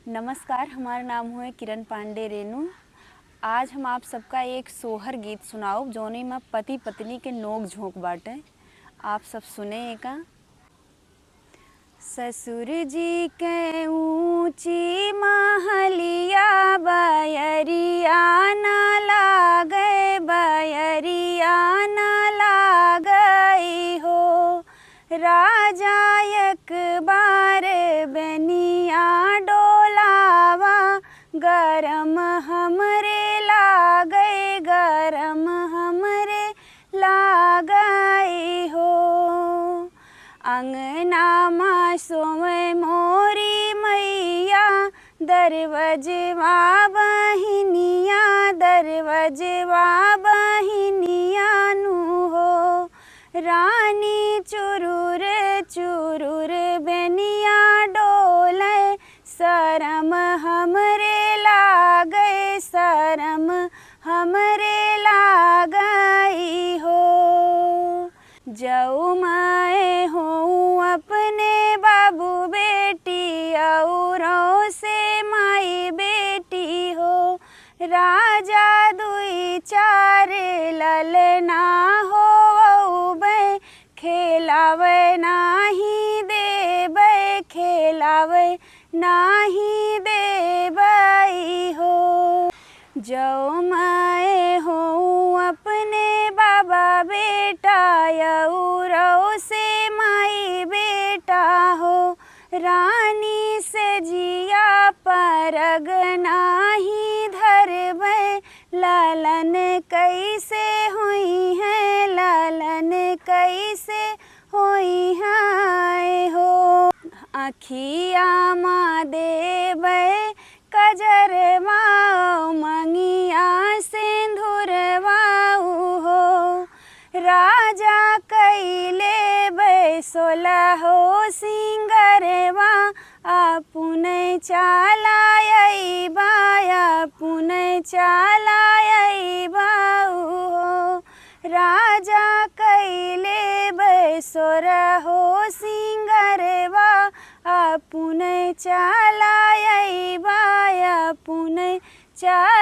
नमस्कार, हमारा नाम हुए किरण पांडे रेनू। आज हम आप सबका एक सोहर गीत सुनाओ जौनी में पति पत्नी के नोक झोंक बाटे। आप सब सुने एका। ससुर जी के ऊंची महलिया बयरिया न लागे, बयरिया न लागई हो। राजा एक बार बेनिया डोलावा, गरम हमरे लागई, गरम हमरे लागई हो। अंगना मा सोवे मोरी मैया, दरवजवा बहिनिया, दरवजवा बहिनिया नु हो। रानी चुरुर चुरुर बेनिया डोले, शरम हमरे लागई, शरम हमरे लागई हो। जऊ मैं हूँ अपने बाबू बेटी, औरों से माई बेटी हो। राजा दुई चार ललना हो, बे खेलावे नाही देबे, खेलावे नाही देबई हो। जो मैं हूँ अपने बाबा बेटा, औरों से माई बेटा हो। रानी से जिया परग नाही धरबे, लालन कैसे हुई है, लालन कैसे हुई है हो। अखिया मा देबे कजरवा, मंगिया सिंदूरवा हो। राजा कैले बैसोला हो सिंगरवा, आपुने चालायई बा, आपुने चालायई हो। राजा कैले बैसोरा हो सिंगरवा, आपुने चालायई बा, आपुने चालायई